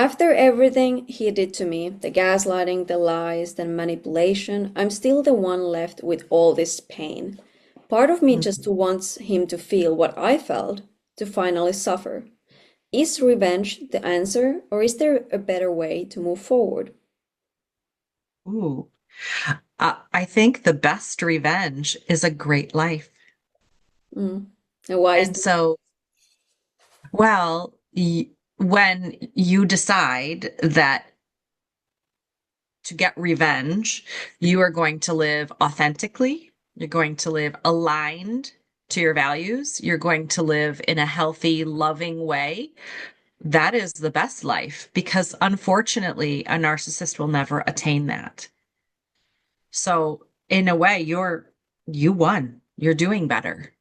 After everything he did to me, the gaslighting, the lies, the manipulation, I'm still the one left with all this pain. Part of me just Mhm. wants him to feel what I felt, to finally suffer. Is revenge the answer, or is there a better way to move forward? Ooh. I think the best revenge is a great life. Mm. And why is And that? so, well, when you decide that to get revenge, you are going to live authentically, you're going to live aligned to your values, you're going to live in a healthy, loving way. That is the best life because unfortunately, a narcissist will never attain that. So, in a way, you won. You're doing better.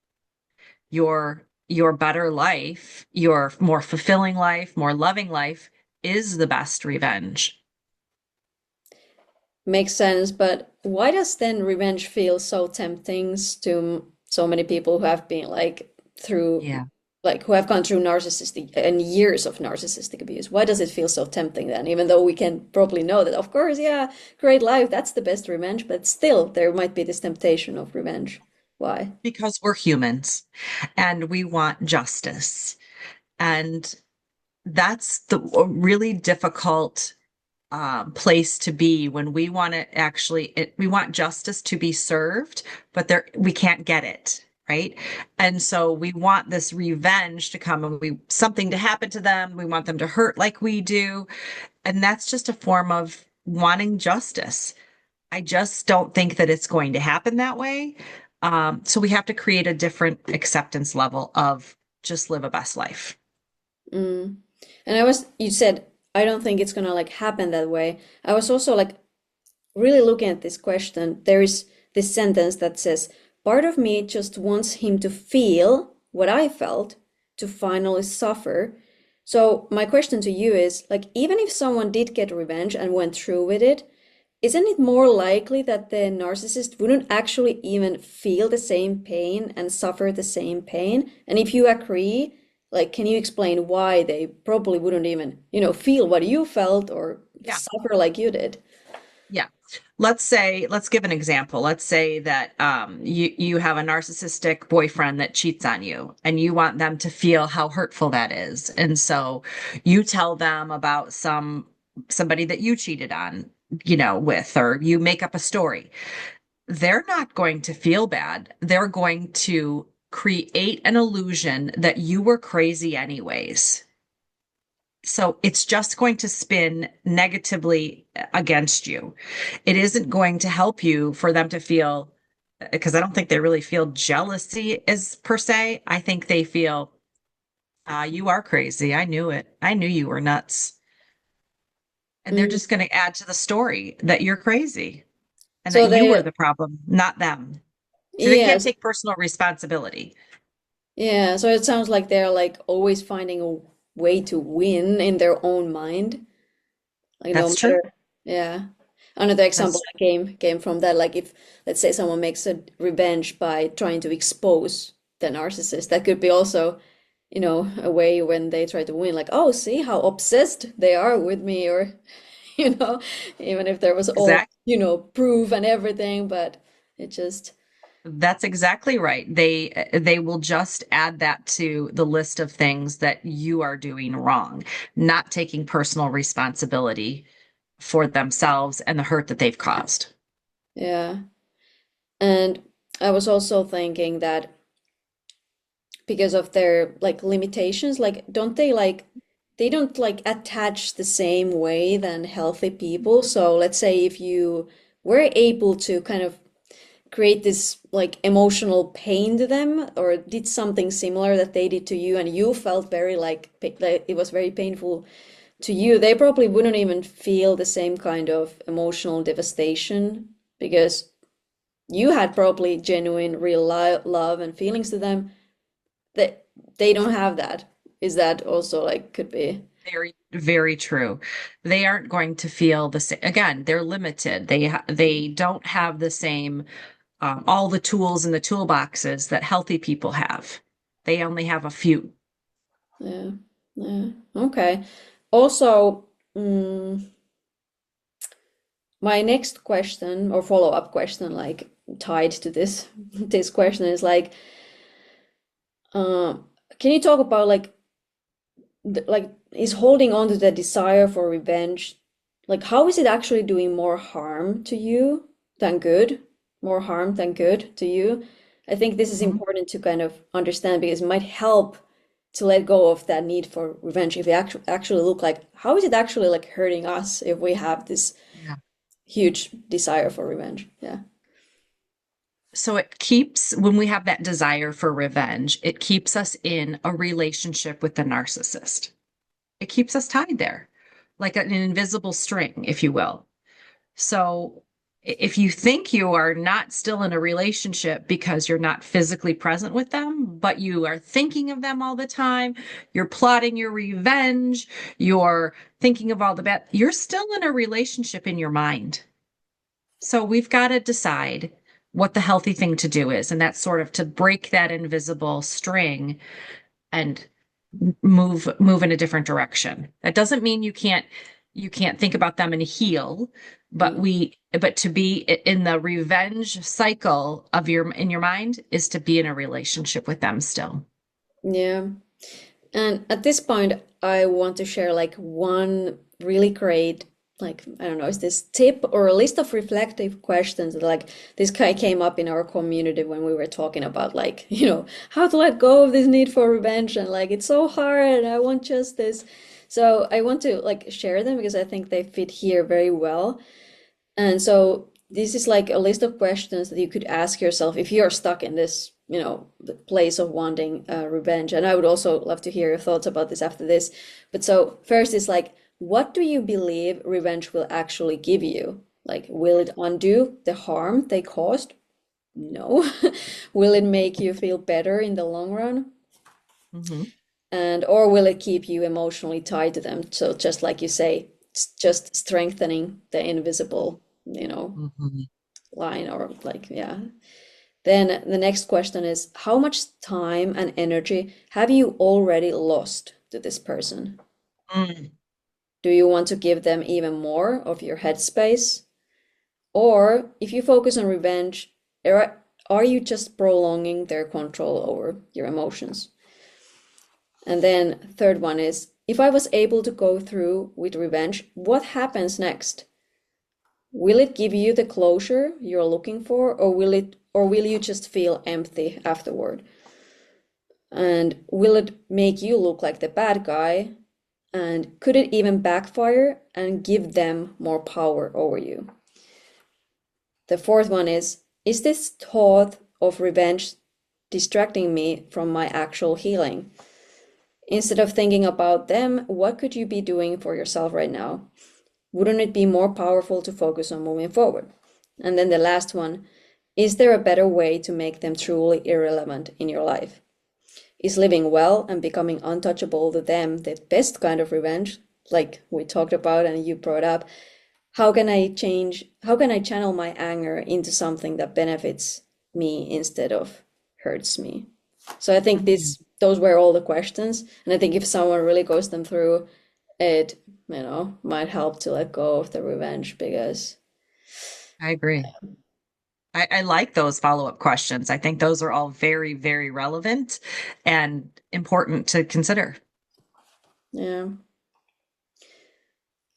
Your better life, your more fulfilling life, more loving life is the best revenge. Makes sense, but why does then revenge feel so tempting to so many people who have been Yeah. who have gone through narcissistic and years of narcissistic abuse? Why does it feel so tempting then? Even though we can probably know that, of course, yeah, great life, that's the best revenge, but still there might be this temptation of revenge. Why? Because we're humans and we want justice. And that's the a really difficult place to be when we want to we want justice to be served, but we can't get it. Right. And so we want this revenge to come and something to happen to them. We want them to hurt like we do. And that's just a form of wanting justice. I just don't think that it's going to happen that way. So we have to create a different acceptance level of just live a best life. Mm. And you said, I don't think it's gonna like happen that way. I was also like really looking at this question. There is this sentence that says, part of me just wants him to feel what I felt to finally suffer. So my question to you is, like, even if someone did get revenge and went through with it, isn't it more likely that the narcissist wouldn't actually even feel the same pain and suffer the same pain? And if you agree, like, can you explain why they probably wouldn't even, feel what you felt or Yeah. suffer like you did? Yeah. Let's give an example. Let's say that you have a narcissistic boyfriend that cheats on you and you want them to feel how hurtful that is. And so you tell them about somebody that you cheated on, with, or you make up a story. They're not going to feel bad. They're going to create an illusion that you were crazy anyways. So it's just going to spin negatively against you. It isn't going to help you for them to feel, because I don't think they really feel jealousy as per se. I think they feel, you are crazy. I knew it. I knew you were nuts. And they're Mm. just going to add to the story that you're crazy and that So you were they, the problem, not them. So they can't yes, take personal responsibility. yeah. So it sounds like they're like always finding a way to win in their own mind. Like no That's true. matter, yeah. Another example That's that came from that, like if let's say someone makes a revenge by trying to expose the narcissist, that could be also, a way when they try to win, like, oh, see how obsessed they are with me, or you know, even if there was all, exact. proof and everything, but it just, That's exactly right. They will just add that to the list of things that you are doing wrong, not taking personal responsibility for themselves and the hurt that they've caused. yeah. And I was also thinking that because of their like limitations, like don't they like they don't like attach the same way than healthy people. So let's say if you were able to kind of create this like emotional pain to them or did something similar that they did to you and you felt very like it was very painful to you, they probably wouldn't even feel the same kind of emotional devastation because you had probably genuine real love and feelings to them that they don't have that. Is that also like could be? Very, very true. They aren't going to feel the same. Again, they're limited. They don't have the same all the tools in the toolboxes that healthy people have. They only have a few. Yeah, yeah. Okay. Also, Mm, my next question or follow-up question, like tied to this this question, is like, uh, can you talk about like like is holding on to the desire for revenge, like how is it actually doing more harm to you than good? More harm than good to you? I think this is Mhm. important to kind of understand because it might help to let go of that need for revenge if you actually look like how is it actually like hurting us if we have this Yeah. huge desire for revenge. Yeah. So it keeps, when we have that desire for revenge, it keeps us in a relationship with the narcissist. It keeps us tied there, like an invisible string, if you will. So if you think you are not still in a relationship because you're not physically present with them, but you are thinking of them all the time, you're plotting your revenge, you're thinking of all the bad, you're still in a relationship in your mind. So we've got to decide what the healthy thing to do is. And that's sort of to break that invisible string and move in a different direction. That doesn't mean you can't think about them and heal, but Mm. to be in the revenge cycle of your in your mind is to be in a relationship with them still. Yeah. And at this point, I want to share like one really great, like, I don't know, is this tip or a list of reflective questions that like this guy came up in our community when we were talking about like, how to let go of this need for revenge and like it's so hard and I want justice. So I want to like share them because I think they fit here very well. And so this is like a list of questions that you could ask yourself if you're stuck in this, the place of wanting revenge. And I would also love to hear your thoughts about this after this. But so first is like, what do you believe revenge will actually give you? Like, will it undo the harm they caused? No. Will it make you feel better in the long run? Hmm. And or will it keep you emotionally tied to them? So just like you say, it's just strengthening the invisible, Hmm. line or like, yeah. Then the next question is, how much time and energy have you already lost to this person? Mm. Do you want to give them even more of your headspace? Or if you focus on revenge, are you just prolonging their control over your emotions? And then third one is, if I was able to go through with revenge, what happens next? Will it give you the closure you're looking for, or will you just feel empty afterward? And will it make you look like the bad guy? And could it even backfire and give them more power over you? The fourth one is this thought of revenge distracting me from my actual healing? Instead of thinking about them, what could you be doing for yourself right now? Wouldn't it be more powerful to focus on moving forward? And then the last one, is there a better way to make them truly irrelevant in your life? Is living well and becoming untouchable to them the best kind of revenge? Like we talked about and you brought up, how can I channel my anger into something that benefits me instead of hurts me? So I think Mhm. those were all the questions. And I think if someone really goes them through, it, might help to let go of the revenge because I agree. I like those follow-up questions. I think those are all very, very relevant and important to consider. yeah.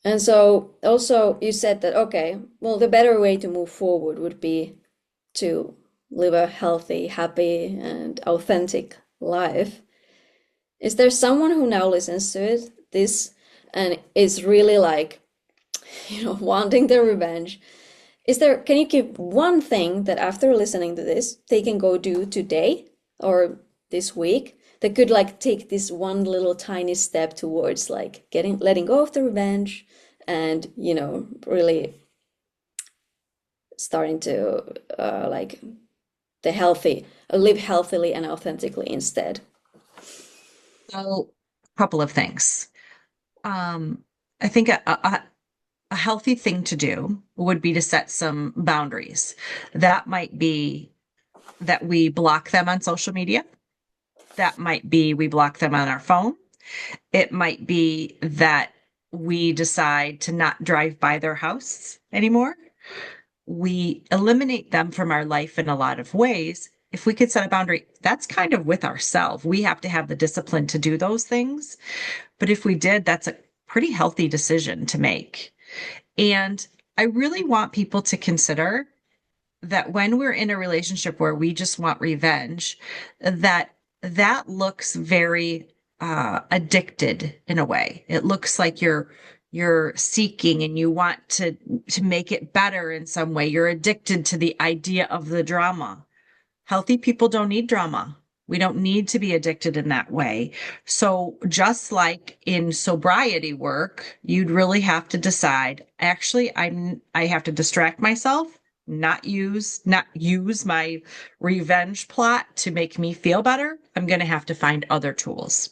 And so also you said that, okay, well, the better way to move forward would be to live a healthy, happy, and authentic life. Is there someone who now listens to this and is really like, wanting their revenge? Can you give one thing that after listening to this, they can go do today or this week that could like take this one little tiny step towards like letting go of the revenge and, really starting to like the healthy, live healthily and authentically instead? So, a couple of things. Um, I think a healthy thing to do would be to set some boundaries. That might be that we block them on social media. That might be we block them on our phone. It might be that we decide to not drive by their house anymore. We eliminate them from our life in a lot of ways. If we could set a boundary, that's kind of with ourselves. We have to have the discipline to do those things. But if we did, that's a pretty healthy decision to make. And I really want people to consider that when we're in a relationship where we just want revenge, that that looks very addicted in a way. It looks like you're seeking and you want to make it better in some way. You're addicted to the idea of the drama. Healthy people don't need drama. We don't need to be addicted in that way. So just like in sobriety work, you'd really have to decide, actually, I have to distract myself, not use my revenge plot to make me feel better. I'm going to have to find other tools.